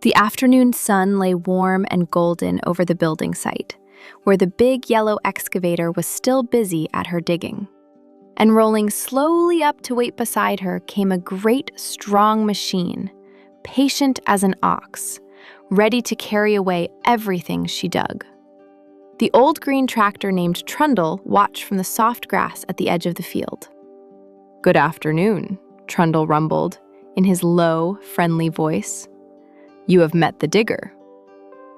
The afternoon sun lay warm and golden over the building site, where the big yellow excavator was still busy at her digging. And rolling slowly up to wait beside her came a great, strong machine, patient as an ox, ready to carry away everything she dug. The old green tractor named Trundle watched from the soft grass at the edge of the field. "Good afternoon," Trundle rumbled in his low, friendly voice. "You have met the digger.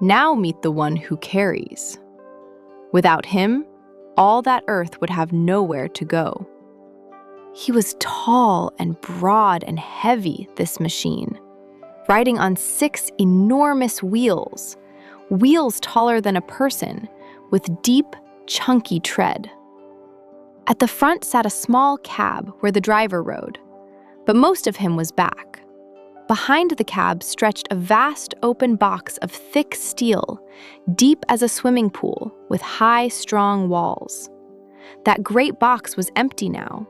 Now meet the one who carries. Without him, all that earth would have nowhere to go." He was tall and broad and heavy, this machine, riding on 6 enormous wheels taller than a person, with deep, chunky tread. At the front sat a small cab where the driver rode, but most of him was back. Behind the cab stretched a vast open box of thick steel, deep as a swimming pool, with high, strong walls. That great box was empty now,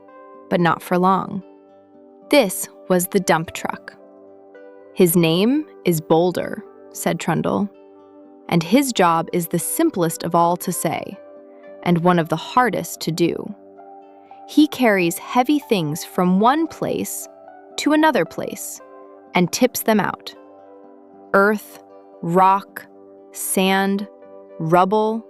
but not for long. This was the dump truck. "His name is Boulder," said Trundle, "and his job is the simplest of all to say, and one of the hardest to do. He carries heavy things from one place to another place, and tips them out. Earth, rock, sand, rubble,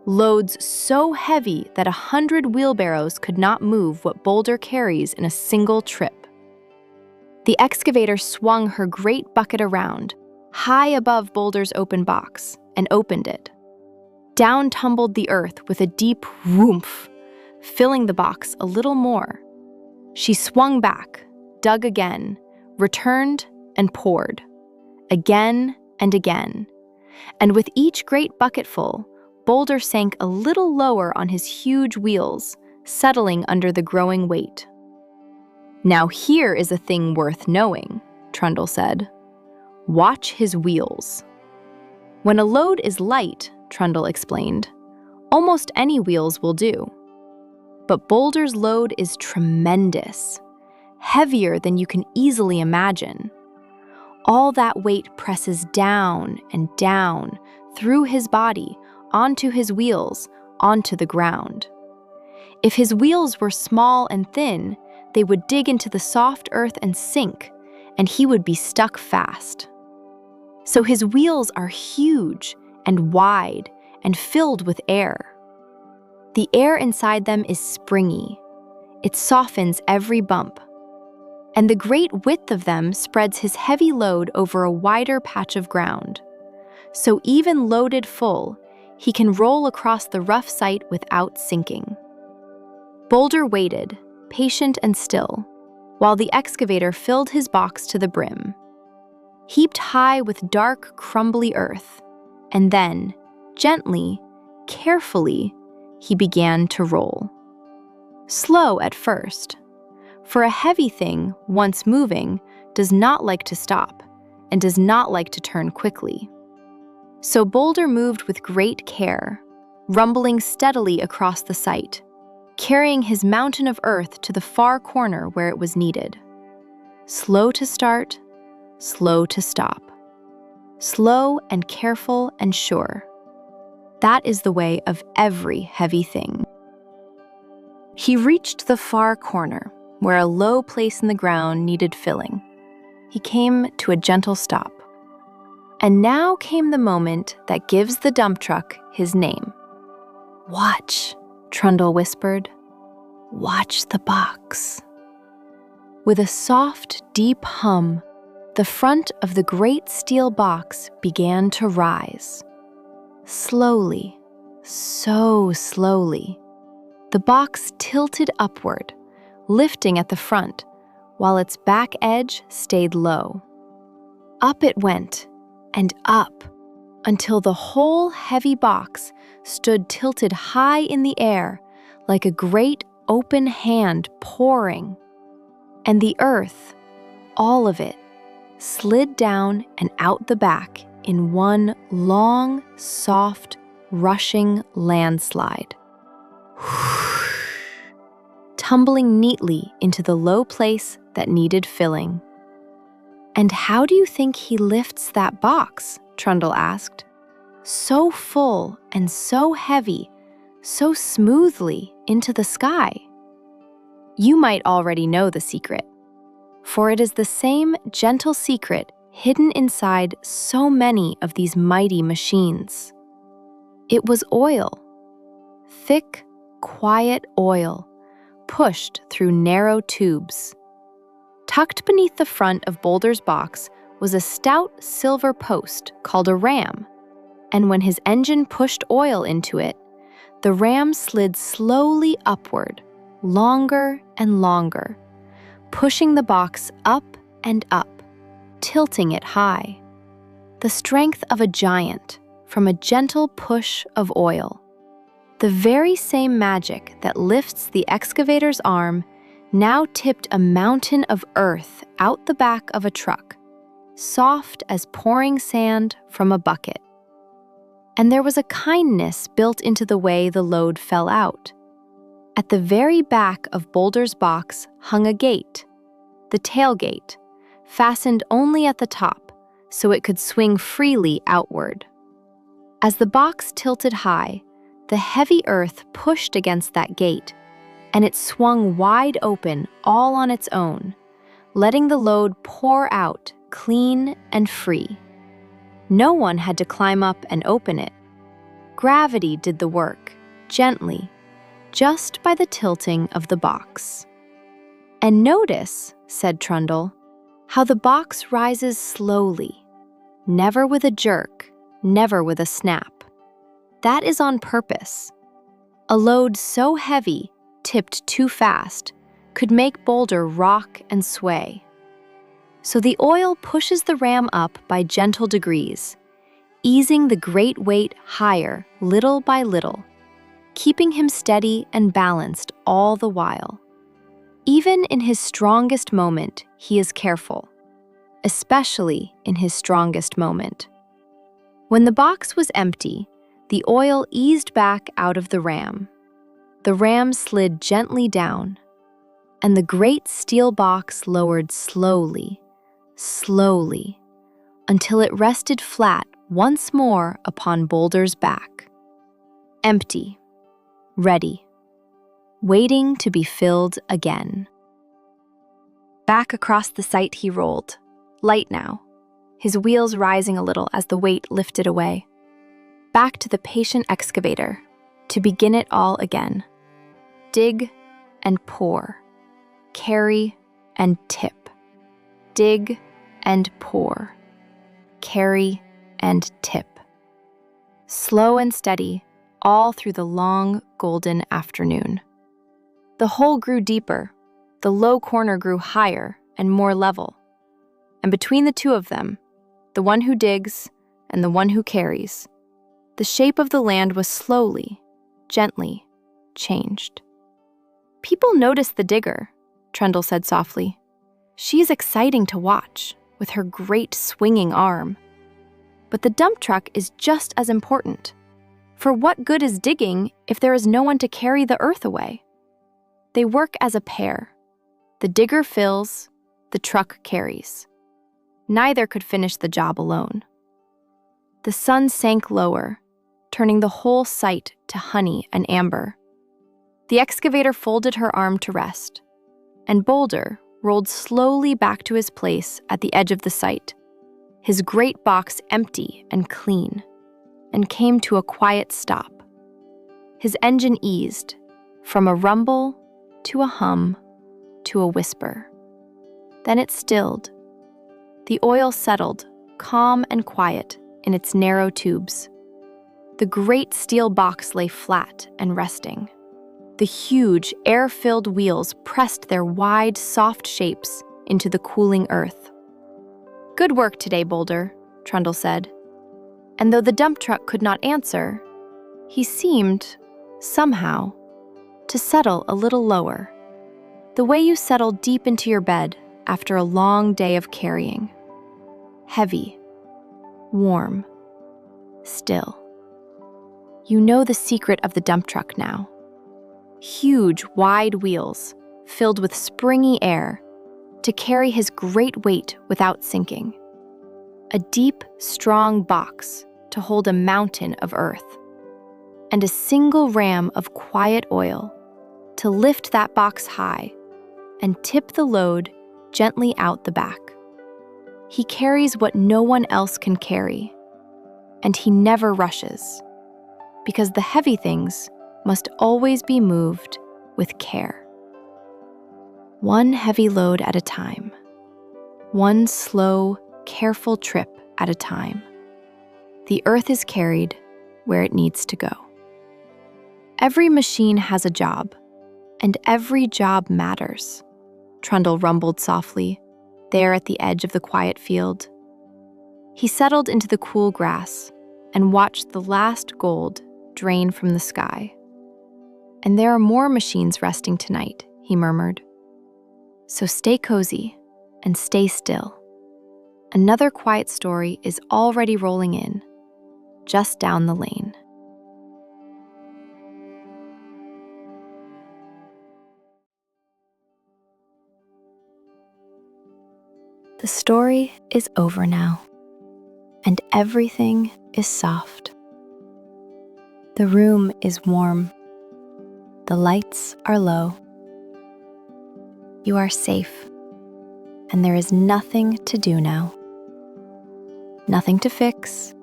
loads so heavy that 100 wheelbarrows could not move what Boulder carries in a single trip." The excavator swung her great bucket around, high above Boulder's open box, and opened it. Down tumbled the earth with a deep whoomph, filling the box a little more. She swung back, dug again, returned and poured, again and again. And with each great bucketful, Boulder sank a little lower on his huge wheels, settling under the growing weight. "Now here is a thing worth knowing," Trundle said. "Watch his wheels." "When a load is light," Trundle explained, "almost any wheels will do. But Boulder's load is tremendous, heavier than you can easily imagine. All that weight presses down and down through his body, onto his wheels, onto the ground. If his wheels were small and thin, they would dig into the soft earth and sink, and he would be stuck fast. So his wheels are huge and wide and filled with air. The air inside them is springy. It softens every bump. And the great width of them spreads his heavy load over a wider patch of ground. So even loaded full, he can roll across the rough site without sinking." Boulder waited, patient and still, while the excavator filled his box to the brim, heaped high with dark, crumbly earth, and then, gently, carefully, he began to roll. Slow at first, for a heavy thing, once moving, does not like to stop and does not like to turn quickly. So Boulder moved with great care, rumbling steadily across the site, carrying his mountain of earth to the far corner where it was needed. Slow to start, slow to stop. Slow and careful and sure. That is the way of every heavy thing. He reached the far corner, where a low place in the ground needed filling. He came to a gentle stop. And now came the moment that gives the dump truck his name. "Watch," Trundle whispered. "Watch the box." With a soft, deep hum, the front of the great steel box began to rise. Slowly, so slowly, the box tilted upward, lifting at the front, while its back edge stayed low. Up it went, and up, until the whole heavy box stood tilted high in the air like a great open hand pouring. And the earth, all of it, slid down and out the back in one long, soft, rushing landslide. Tumbling neatly into the low place that needed filling. "And how do you think he lifts that box?" Trundle asked. "So full and so heavy, so smoothly into the sky." You might already know the secret, for it is the same gentle secret hidden inside so many of these mighty machines. It was oil. Thick, quiet oil, pushed through narrow tubes. Tucked beneath the front of Boulder's box was a stout silver post called a ram, and when his engine pushed oil into it, the ram slid slowly upward, longer and longer, pushing the box up and up, tilting it high. The strength of a giant from a gentle push of oil. The very same magic that lifts the excavator's arm now tipped a mountain of earth out the back of a truck, soft as pouring sand from a bucket. And there was a kindness built into the way the load fell out. At the very back of Boulder's box hung a gate, the tailgate, fastened only at the top so it could swing freely outward. As the box tilted high, the heavy earth pushed against that gate, and it swung wide open all on its own, letting the load pour out clean and free. No one had to climb up and open it. Gravity did the work, gently, just by the tilting of the box. "And notice," said Trundle, "how the box rises slowly, never with a jerk, never with a snap. That is on purpose. A load so heavy, tipped too fast, could make Boulder rock and sway. So the oil pushes the ram up by gentle degrees, easing the great weight higher little by little, keeping him steady and balanced all the while. Even in his strongest moment, he is careful, especially in his strongest moment." When the box was empty, the oil eased back out of the ram. The ram slid gently down, and the great steel box lowered slowly, slowly, until it rested flat once more upon Boulder's back. Empty, ready, waiting to be filled again. Back across the site he rolled, light now, his wheels rising a little as the weight lifted away. Back to the patient excavator, to begin it all again. Dig and pour, carry and tip. Dig and pour, carry and tip. Slow and steady, all through the long, golden afternoon. The hole grew deeper, the low corner grew higher and more level. And between the two of them, the one who digs and the one who carries, the shape of the land was slowly, gently changed. "People notice the digger," Trundle said softly. "She is exciting to watch, with her great swinging arm. But the dump truck is just as important. For what good is digging if there is no one to carry the earth away? They work as a pair. The digger fills, the truck carries. Neither could finish the job alone." The sun sank lower, turning the whole site to honey and amber. The excavator folded her arm to rest, and Boulder rolled slowly back to his place at the edge of the site, his great box empty and clean, and came to a quiet stop. His engine eased, from a rumble to a hum to a whisper. Then it stilled. The oil settled, calm and quiet, in its narrow tubes. The great steel box lay flat and resting. The huge, air-filled wheels pressed their wide, soft shapes into the cooling earth. "Good work today, Boulder," Trundle said. And though the dump truck could not answer, he seemed, somehow, to settle a little lower, the way you settle deep into your bed after a long day of carrying. Heavy, warm, still. You know the secret of the dump truck now. Huge, wide wheels, filled with springy air, to carry his great weight without sinking. A deep, strong box to hold a mountain of earth. And a single ram of quiet oil to lift that box high and tip the load gently out the back. He carries what no one else can carry, and he never rushes, because the heavy things must always be moved with care. One heavy load at a time, one slow, careful trip at a time. The earth is carried where it needs to go. Every machine has a job, and every job matters, Trundle rumbled softly, there at the edge of the quiet field. He settled into the cool grass and watched the last gold drain from the sky. And there are more machines resting tonight, he murmured. So stay cozy and stay still. Another quiet story is already rolling in, just down the lane. The story is over now, and everything is soft. The room is warm. The lights are low. You are safe, and there is nothing to do now. Nothing to fix,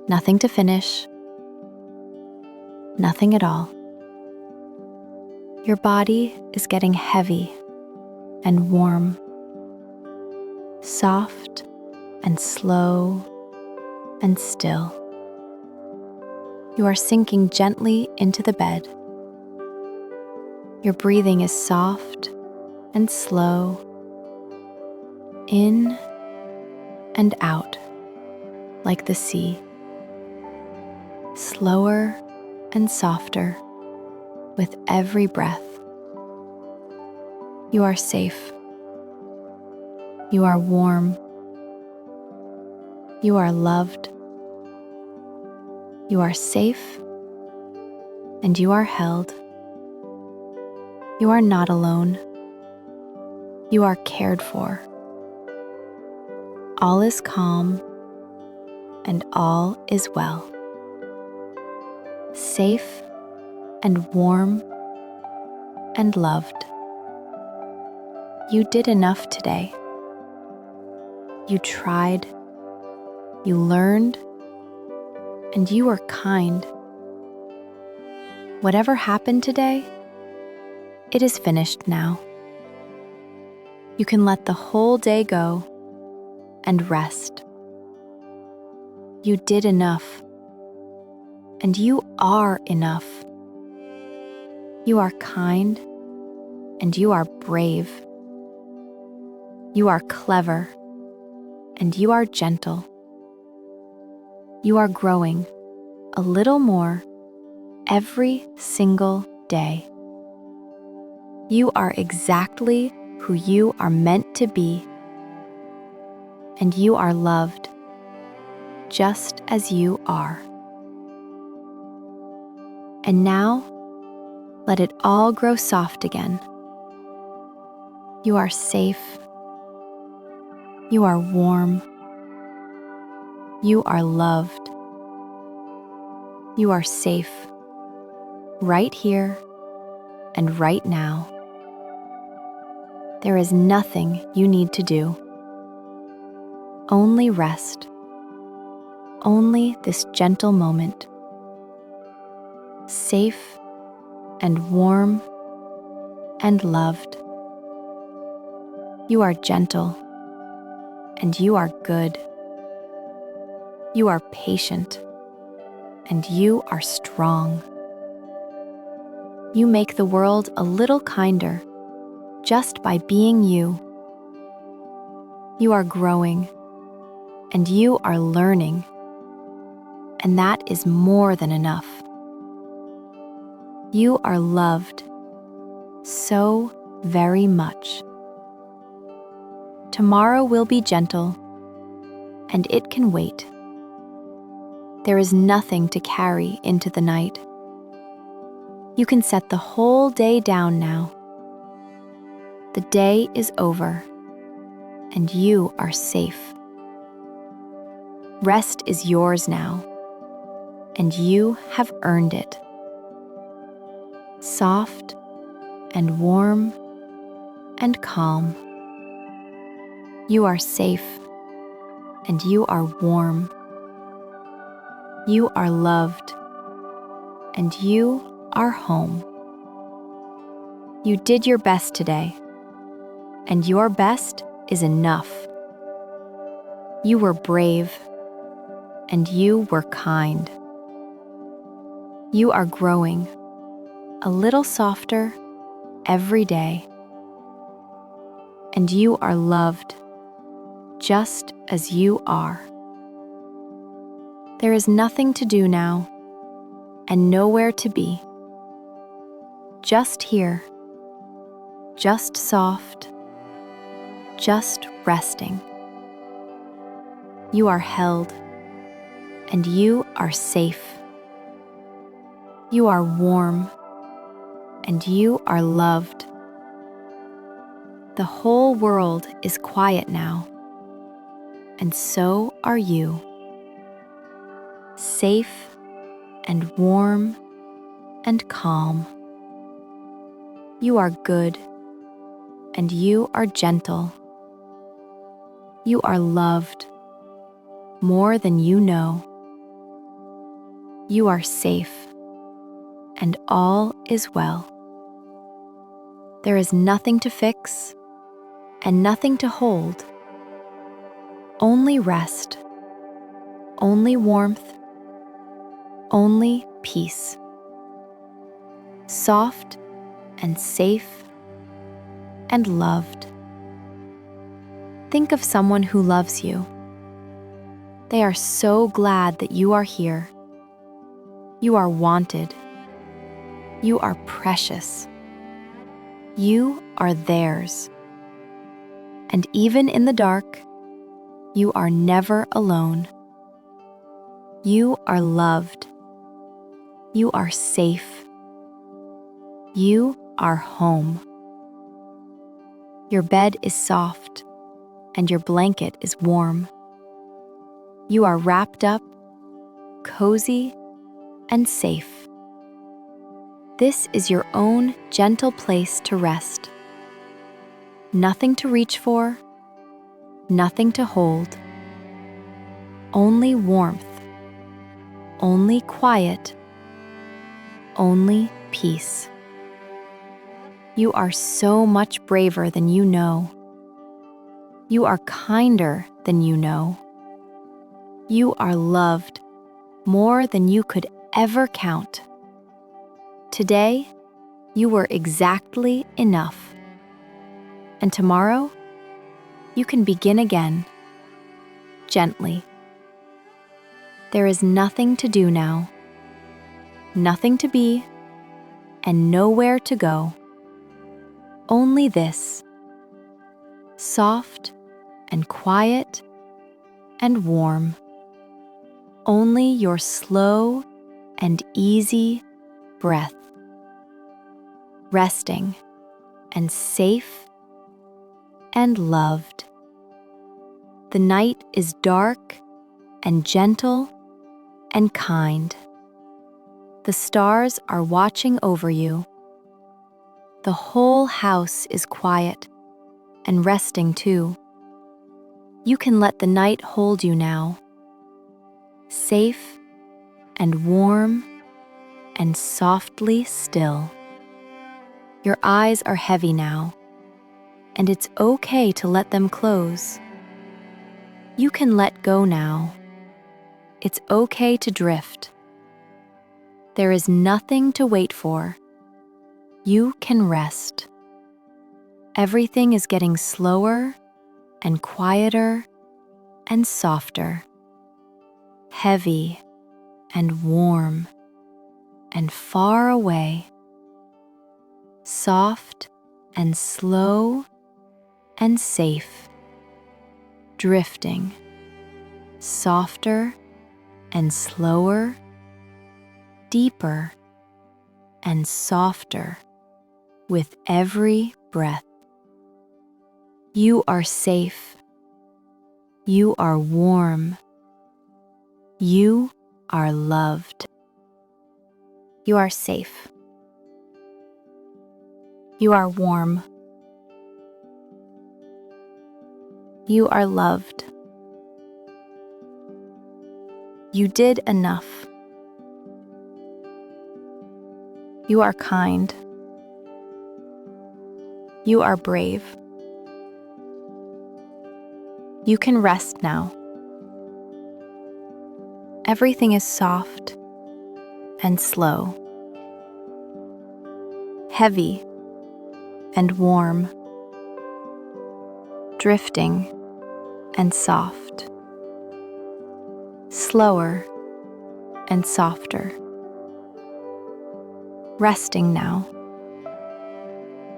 nothing to finish, nothing at all. Your body is getting heavy and warm, soft and slow and still. You are sinking gently into the bed. Your breathing is soft and slow, in and out, like the sea. Slower and softer with every breath. You are safe. You are warm. You are loved. You are safe, and you are held. You are not alone. You are cared for. All is calm, and all is well. Safe and warm and loved. You did enough today. You tried, you learned, and you were kind. Whatever happened today, it is finished now. You can let the whole day go and rest. You did enough, and you are enough. You are kind, and you are brave. You are clever, and you are gentle. You are growing a little more every single day. You are exactly who you are meant to be, and you are loved just as you are. And now, let it all grow soft again. You are safe. You are warm. You are loved. You are safe, right here and right now. There is nothing you need to do. Only rest. Only this gentle moment. Safe and warm and loved. You are gentle, and you are good. You are patient, and you are strong. You make the world a little kinder just by being you. You are growing, and you are learning, and that is more than enough. You are loved so very much. Tomorrow will be gentle, and it can wait. There is nothing to carry into the night. You can set the whole day down now. The day is over, and you are safe. Rest is yours now, and you have earned it. Soft and warm and calm. You are safe, and you are warm. You are loved, and you are home. You did your best today, and your best is enough. You were brave, and you were kind. You are growing a little softer every day, and you are loved just as you are. There is nothing to do now and nowhere to be. Just here, just soft, just resting. You are held, and you are safe. You are warm, and you are loved. The whole world is quiet now, and so are you. Safe and warm and calm. You are good, and you are gentle. You are loved more than you know. You are safe, and all is well. There is nothing to fix and nothing to hold. Only rest, only warmth, only peace. Soft and safe and loved. Think of someone who loves you. They are so glad that you are here. You are wanted. You are precious. You are theirs. And even in the dark, you are never alone. You are loved. You are safe. You are home. Your bed is soft, and your blanket is warm. You are wrapped up, cozy, and safe. This is your own gentle place to rest. Nothing to reach for, nothing to hold. Only warmth, only quiet, only peace. You are so much braver than you know. You are kinder than you know. You are loved more than you could ever count. Today, you were exactly enough. And tomorrow, you can begin again, gently. There is nothing to do now, nothing to be, and nowhere to go. Only this, soft and quiet and warm. Only your slow and easy breath. Resting and safe and loved. The night is dark and gentle and kind. The stars are watching over you. The whole house is quiet and resting too. You can let the night hold you now. Safe and warm and softly still. Your eyes are heavy now, and it's okay to let them close. You can let go now. It's okay to drift. There is nothing to wait for. You can rest. Everything is getting slower and quieter and softer. Heavy and warm and far away. Soft and slow and safe. Drifting. Softer and slower. Deeper and softer with every breath. You are safe. You are warm. You are loved. You are safe. You are warm. You are loved. You did enough. You are kind. You are brave. You can rest now. Everything is soft and slow, heavy and warm, drifting and soft, slower and softer. Resting now,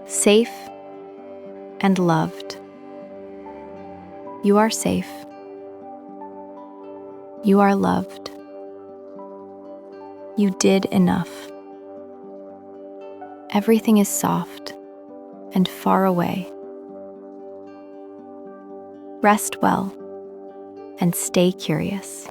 safe and loved. You are safe. You are loved. You did enough. Everything is soft and far away. Rest well and stay curious.